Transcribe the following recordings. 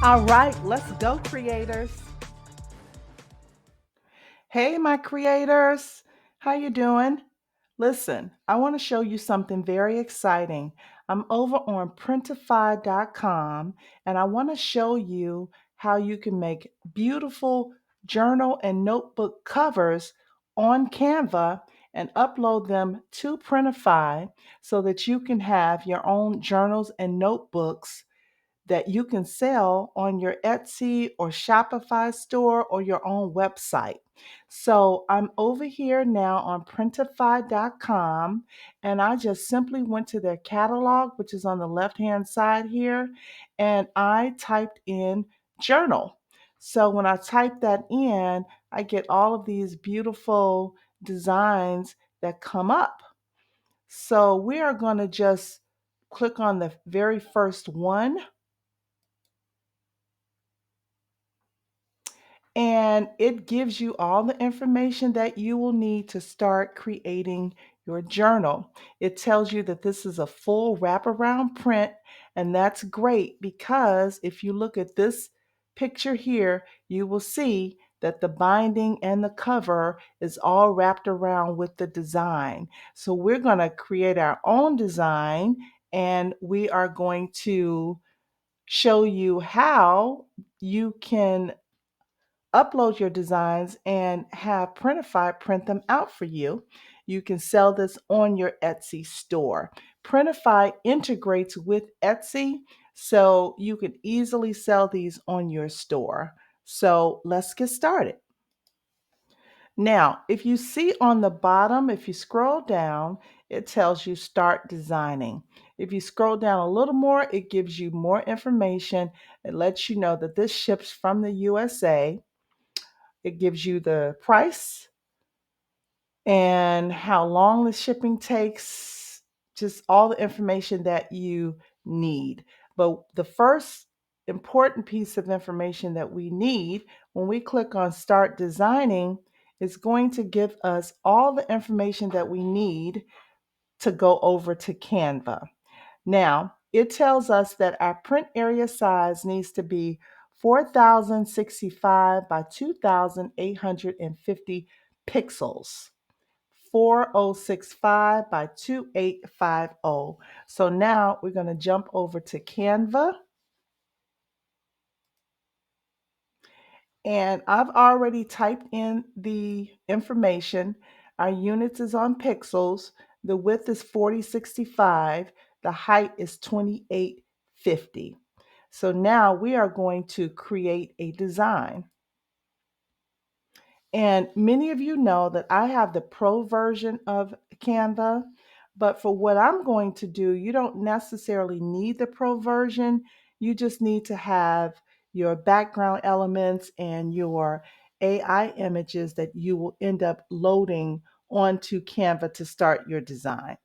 All right, let's go, creators. Hey, my creators. How you doing? Listen, I want to show you something very exciting. I'm over on Printify.com and I want to show you how you can make beautiful journal and notebook covers on Canva and upload them to Printify so that you can have your own journals and notebooks that you can sell on your Etsy or Shopify store or your own website. So I'm over here now on Printify.com and I just simply went to their catalog, which is on the left hand side here, and I typed in journal. So when I type that in, I get all of these beautiful designs that come up. So we are going to just click on the very first one. And it gives you all the information that you will need to start creating your journal. It tells you that this is a full wraparound print, and that's great because if you look at this picture here, you will see that the binding and the cover is all wrapped around with the design. So we're going to create our own design and we are going to show you how you can upload your designs and have Printify print them out for you. You can sell this on your Etsy store. Printify integrates with Etsy, so you can easily sell these on your store. So let's get started. Now, if you see on the bottom, if you scroll down, it tells you start designing. If you scroll down a little more, it gives you more information. It lets you know that this ships from the USA. It gives you the price and how long the shipping takes, just all the information that you need. But the first important piece of information that we need when we click on Start Designing is going to give us all the information that we need to go over to Canva. Now, it tells us that our print area size needs to be 4065 by 2850 pixels. 4065 by 2850. So now we're going to jump over to Canva. And I've already typed in the information. Our units is on pixels. The width is 4065. The height is 2850. So now we are going to create a design. And many of you know that I have the pro version of Canva, but for what I'm going to do, you don't necessarily need the pro version. You just need to have your background elements and your AI images that you will end up loading onto Canva to start your design.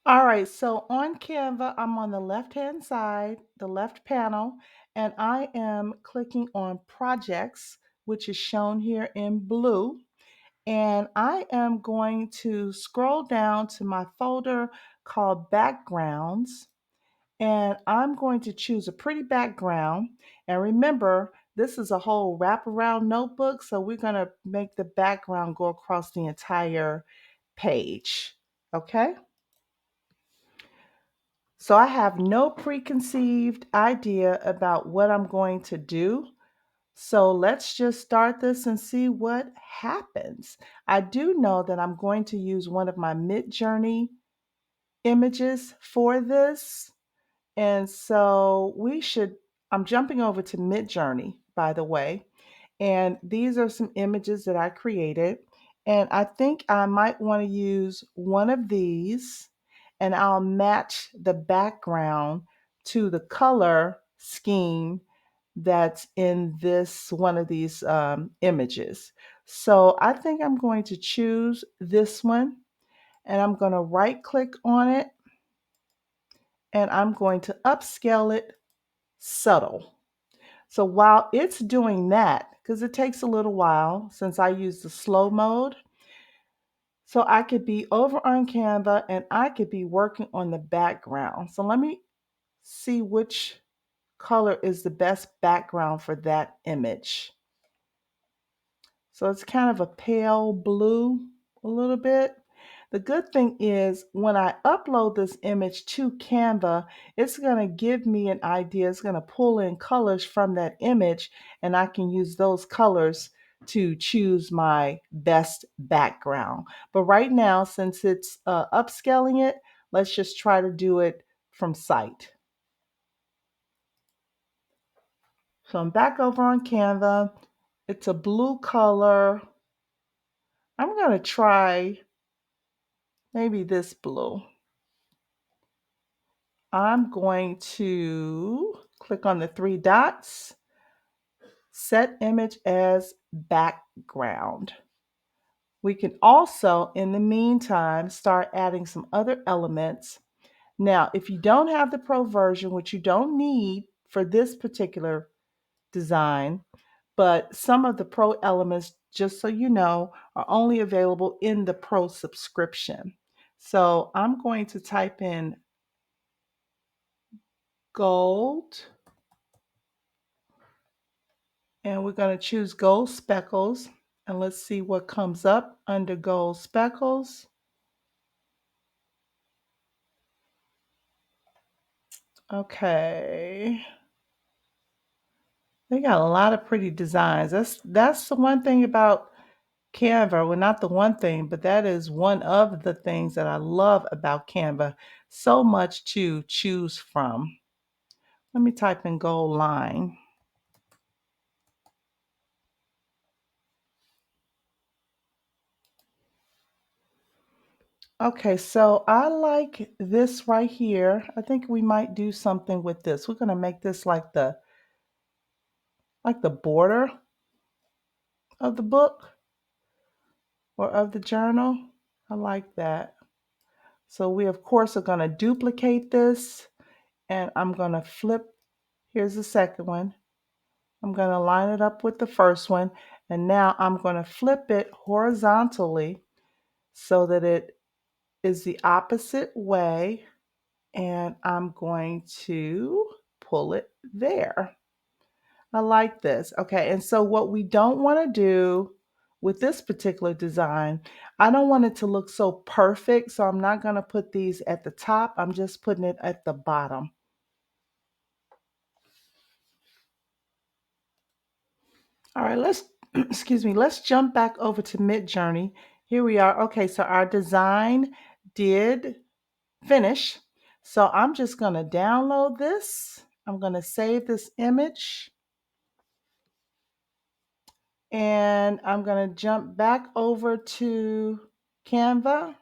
All right, so on Canva, I'm on the left-hand side, the left panel, and I am clicking on Projects, which is shown here in blue. And I am going to scroll down to my folder called Backgrounds, and I'm going to choose a pretty background. And remember, this is a whole wraparound notebook, so we're going to make the background go across the entire page. Okay? So I have no preconceived idea about what I'm going to do. So let's just start this and see what happens. I do know that I'm going to use one of my Midjourney images for this. And so I'm jumping over to Midjourney, by the way. And these are some images that I created. And I think I might want to use one of these and I'll match the background to the color scheme that's in this one of these images. So I think I'm going to choose this one and I'm going to right click on it and I'm going to upscale it subtle. So while it's doing that, because it takes a little while since I use the slow mode, so I could be over on Canva and I could be working on the background. So let me see which color is the best background for that image. So it's kind of a pale blue a little bit. The good thing is when I upload this image to Canva, it's going to give me an idea. It's going to pull in colors from that image, and I can use those colors to choose my best background. But right now, since it's upscaling it, let's just try to do it from sight. So I'm back over on Canva. It's a blue color. I'm going to try maybe this blue. I'm going to click on the three dots, set image as background. We can also, in the meantime, start adding some other elements. Now, if you don't have the Pro version, which you don't need for this particular design, but some of the Pro elements, just so you know, are only available in the Pro subscription. So I'm going to type in gold, and we're going to choose gold speckles, and let's see what comes up under gold speckles. Okay, they got a lot of pretty designs. That's the one thing about Canva. Well, not the one thing, but that is one of the things that I love about Canva. So much to choose from. Let me type in gold line. Okay, so I like this right here. I think we might do something with this. We're going to make this like the border of the book or of the journal. I like that. So we of course are going to duplicate this, and I'm going to flip. Here's the second one. I'm going to line it up with the first one, and now I'm going to flip it horizontally so that it is the opposite way, and I'm going to pull it there. I like this. Okay, and so what we don't want to do with this particular design, I don't want it to look so perfect, so I'm not going to put these at the top. I'm just putting it at the bottom. All right, let's excuse me, let's jump back over to Midjourney. Here we are. Okay, so our design did finish. So I'm just going to download this. I'm going to save this image. And I'm going to jump back over to Canva.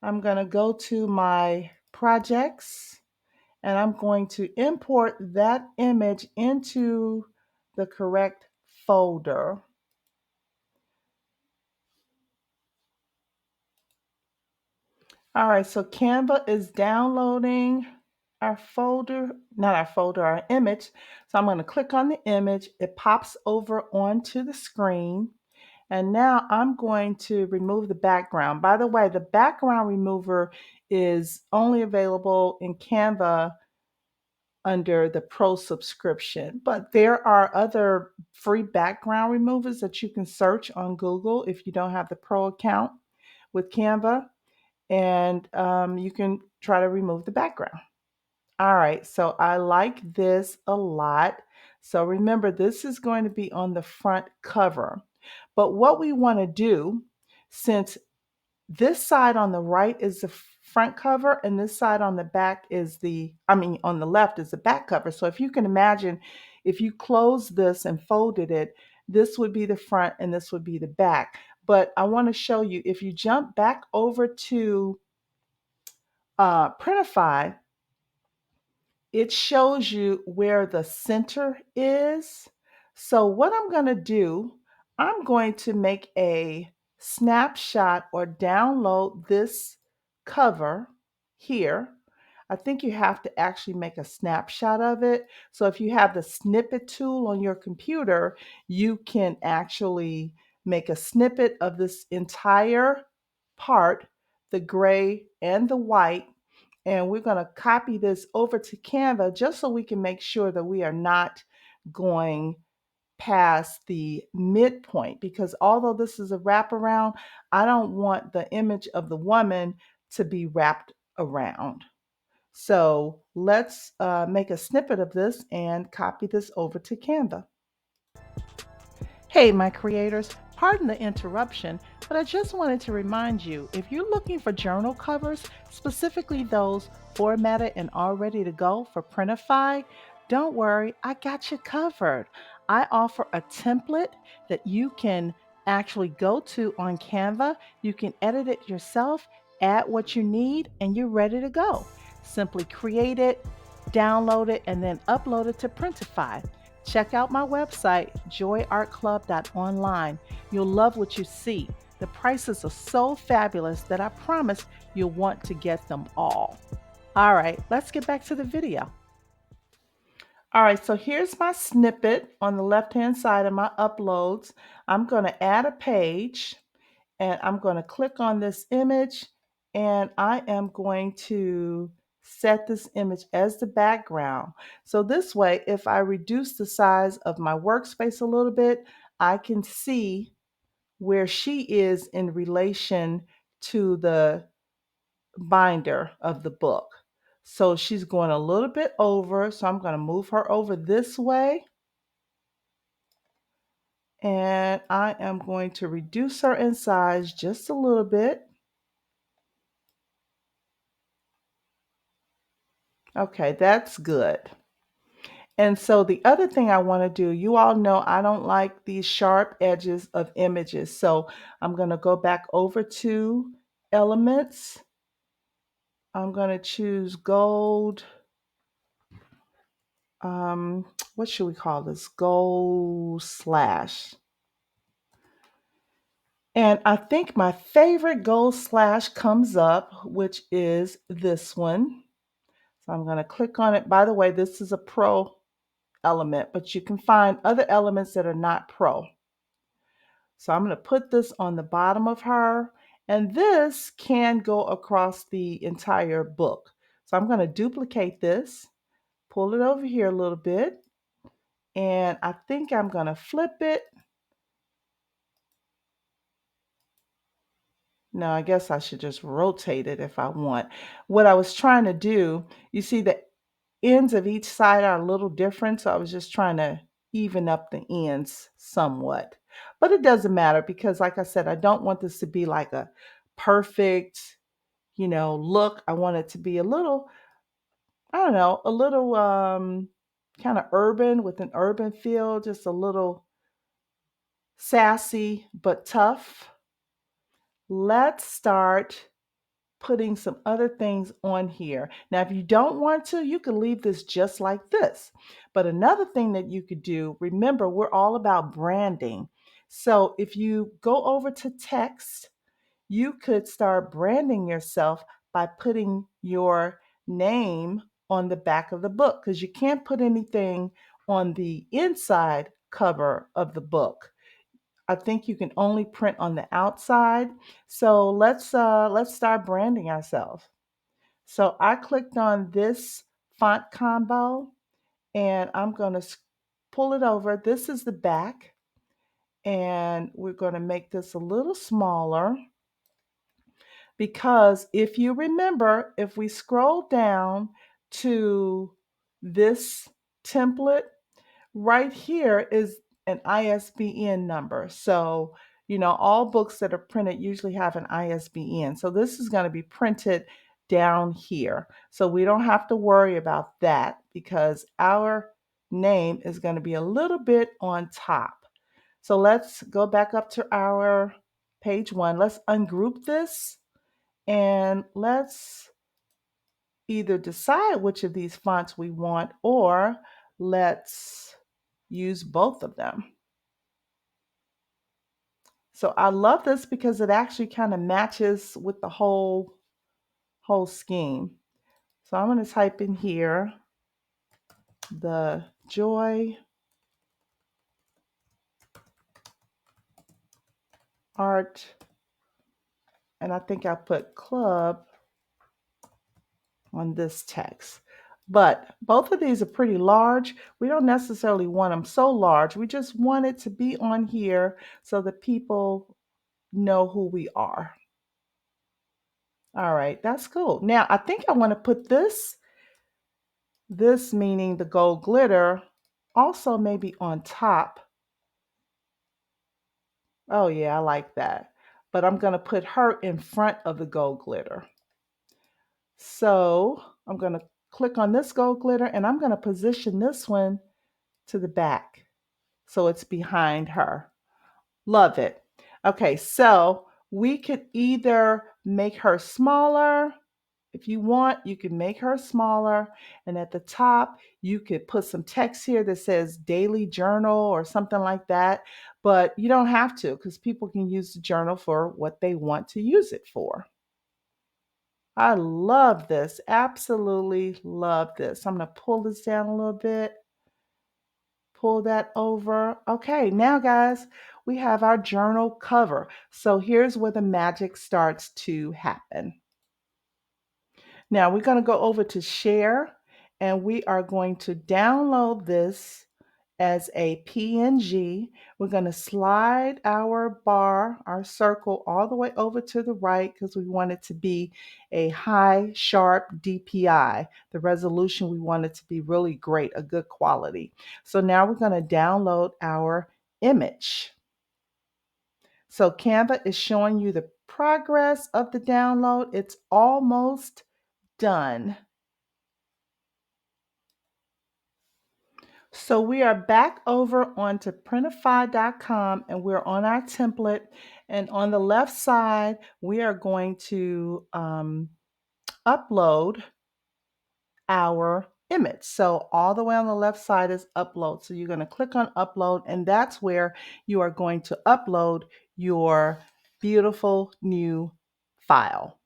I'm going to go to my projects, and I'm going to import that image into the correct folder. All right, so Canva is downloading our folder, not our folder, our image. So I'm going to click on the image. It pops over onto the screen. And now I'm going to remove the background. By the way, the background remover is only available in Canva under the Pro subscription, but there are other free background removers that you can search on Google if you don't have the Pro account with Canva, and you can try to remove the background. All right, so I like this a lot. So remember, this is going to be on the front cover. But what we want to do, since this side on the right is the front cover and this side on the back is on the left is the back cover. So if you can imagine, if you close this and folded it, this would be the front and this would be the back. But I want to show you, if you jump back over to Printify, it shows you where the center is. So what I'm going to do, I'm going to make a snapshot or download this cover here. I think you have to actually make a snapshot of it. So if you have the snippet tool on your computer, you can actually make a snippet of this entire part, the gray and the white, And we're going to copy this over to Canva just so we can make sure that we are not going past the midpoint, because although this is a wraparound, I don't want the image of the woman to be wrapped around. So let's make a snippet of this and copy this over to Canva. Hey, my creators, pardon the interruption, but I just wanted to remind you, if you're looking for journal covers, specifically those formatted and all ready to go for Printify, don't worry, I got you covered. I offer a template that you can actually go to on Canva. You can edit it yourself, add what you need, and you're ready to go. Simply create it, download it, and then upload it to Printify. Check out my website, JoyArtClub.online. You'll love what you see. The prices are so fabulous that I promise you'll want to get them all. All right, let's get back to the video. All right, so here's my snippet on the left-hand side of my uploads. I'm going to add a page, and I'm going to click on this image, and I am going to set this image as the background. So this way, if I reduce the size of my workspace a little bit, I can see where she is in relation to the binder of the book. So she's going a little bit over, so I'm going to move her over this way. And I am going to reduce her in size just a little bit. Okay, that's good. And so the other thing I want to do, you all know I don't like these sharp edges of images. So I'm going to go back over to Elements. I'm going to choose Gold. What should we call this? Gold Slash. And I think my favorite Gold Slash comes up, which is this one. So I'm going to click on it. By the way, this is a pro element, but you can find other elements that are not pro. So I'm going to put this on the bottom of her, and this can go across the entire book. So I'm going to duplicate this, pull it over here a little bit, and I think I'm going to flip it. No, I guess I should just rotate it if I want. What I was trying to do, you see the ends of each side are a little different, so I was just trying to even up the ends somewhat. But it doesn't matter because, like I said, I don't want this to be like a perfect, look. I want it to be a little, I don't know, a little kind of urban with an urban feel, just a little sassy but tough. Let's start putting some other things on here. Now, if you don't want to, you can leave this just like this. But another thing that you could do, remember, we're all about branding. So if you go over to text, you could start branding yourself by putting your name on the back of the book, because you can't put anything on the inside cover of the book. I think you can only print on the outside. So let's start branding ourselves. So I clicked on this font combo, and I'm going to pull it over. This is the back, and we're going to make this a little smaller, because if you remember, if we scroll down to this template, right here is an ISBN number. So, all books that are printed usually have an ISBN. So this is going to be printed down here. So we don't have to worry about that because our name is going to be a little bit on top. So let's go back up to our page 1. Let's ungroup this, and let's either decide which of these fonts we want, or let's use both of them. So I love this because it actually kind of matches with the whole scheme. So I'm going to type in here the Joy Art, and I think I put Club on this text. But both of these are pretty large. We don't necessarily want them so large. We just want it to be on here so that people know who we are. All right, that's cool. Now, I think I want to put this meaning the gold glitter, also maybe on top. Oh, yeah, I like that. But I'm going to put her in front of the gold glitter. So I'm going to click on this gold glitter and I'm going to position this one to the back so it's behind her. Love it. Okay, so we could either make her smaller. If you want, you can make her smaller. And at the top, you could put some text here that says daily journal or something like that. But you don't have to because people can use the journal for what they want to use it for. I love this. Absolutely love this. I'm going to pull this down a little bit. Pull that over. Okay, now guys, we have our journal cover. So here's where the magic starts to happen. Now we're going to go over to share and we are going to download this as a PNG. We're going to slide our bar, our circle, all the way over to the right because we want it to be a high, sharp DPI. The resolution, we want it to be really great, a good quality. So now we're going to download our image. So Canva is showing you the progress of the download. It's almost done. So we are back over onto Printify.com and we're on our template. And on the left side, we are going to upload our image. So all the way on the left side is upload. So you're going to click on upload and that's where you are going to upload your beautiful new file.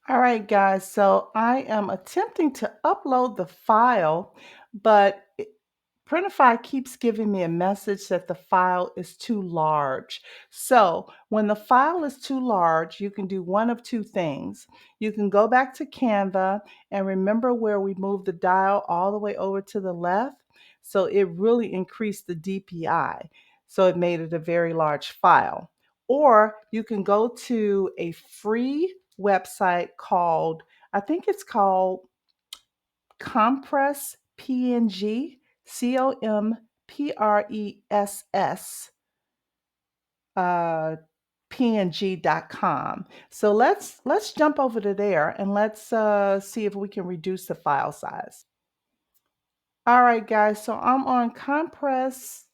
All right, guys, so I am attempting to upload the file, but Printify keeps giving me a message that the file is too large. So when the file is too large, you can do one of two things. You can go back to Canva and remember where we moved the dial all the way over to the left. So it really increased the DPI. So it made it a very large file. Or you can go to a free website called, I think it's called Compress PNG, Compress PNG.com. So let's jump over to there and let's see if we can reduce the file size. All right, guys. So I'm on Compress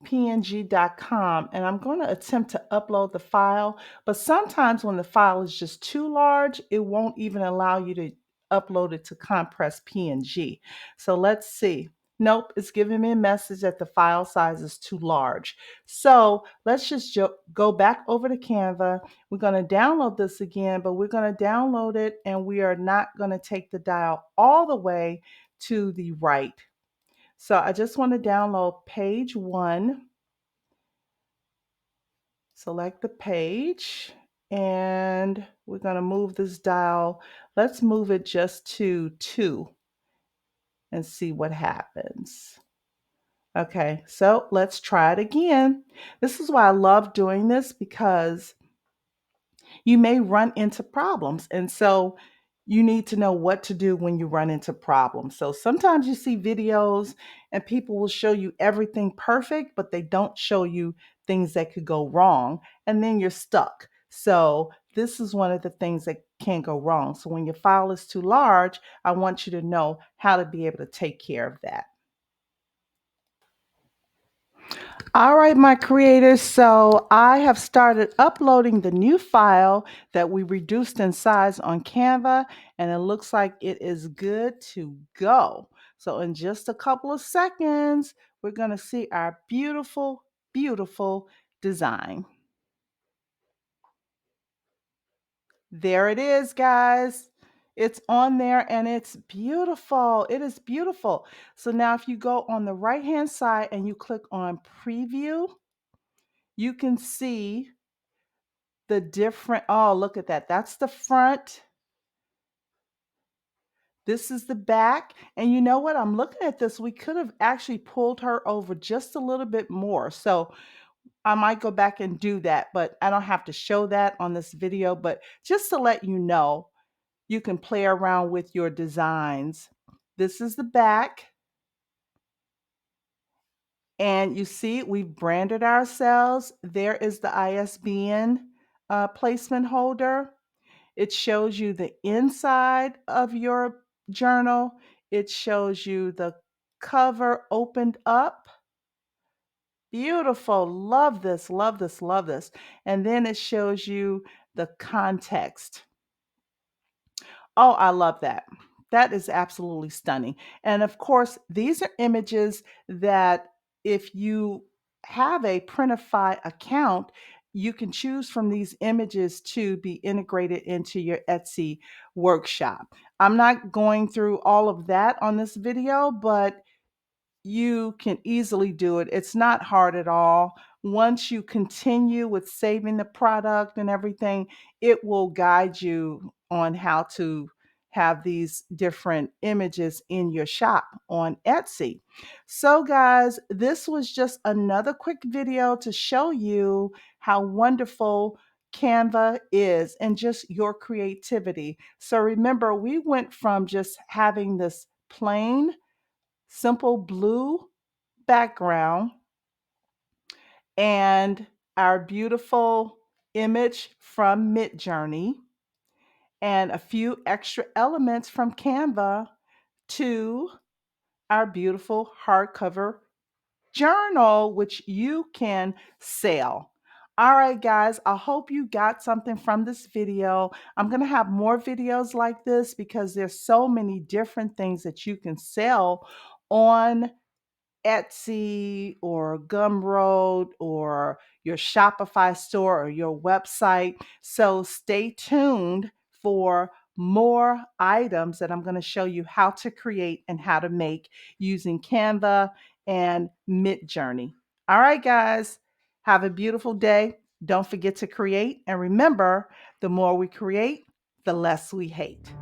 png.com and I'm going to attempt to upload the file, but sometimes when the file is just too large, it won't even allow you to upload it to compress PNG. So let's see. Nope, it's giving me a message that the file size is too large. So let's just go back over to Canva. We're going to download this again, but we're going to download it and we are not going to take the dial all the way to the right. So I just want to download page 1. Select the page and we're going to move this dial. Let's move it just to 2 and see what happens. Okay, so let's try it again. This is why I love doing this because you may run into problems. And so you need to know what to do when you run into problems. So sometimes you see videos and people will show you everything perfect, but they don't show you things that could go wrong. And then you're stuck. So this is one of the things that can go wrong. So when your file is too large, I want you to know how to be able to take care of that. All right, my creators, so I have started uploading the new file that we reduced in size on Canva, and it looks like it is good to go. So in just a couple of seconds, we're going to see our beautiful, beautiful design. There it is, guys. It's on there and it's beautiful. It is beautiful. So now if you go on the right-hand side and you click on preview, you can see the different, oh, look at that. That's the front. This is the back. And you know what? I'm looking at this. We could have actually pulled her over just a little bit more. So I might go back and do that, but I don't have to show that on this video. But just to let you know, you can play around with your designs. This is the back. And you see, we've branded ourselves. There is the ISBN placement holder. It shows you the inside of your journal. It shows you the cover opened up. Beautiful. Love this, love this, love this. And then it shows you the context. Oh, I love that. That is absolutely stunning. And of course, these are images that if you have a Printify account, you can choose from these images to be integrated into your Etsy workshop. I'm not going through all of that on this video, but you can easily do it. It's not hard at all. Once you continue with saving the product and everything, it will guide you on how to have these different images in your shop on Etsy. So guys, this was just another quick video to show you how wonderful Canva is and just your creativity. So remember, we went from just having this plain simple blue background and our beautiful image from Midjourney and a few extra elements from Canva to our beautiful hardcover journal, which you can sell. All right, guys, I hope you got something from this video. I'm going to have more videos like this because there's so many different things that you can sell on Etsy or Gumroad or your Shopify store or your website. So stay tuned for more items that I'm going to show you how to create and how to make using Canva and Midjourney. All right, guys, have a beautiful day. Don't forget to create. And remember, the more we create, the less we hate.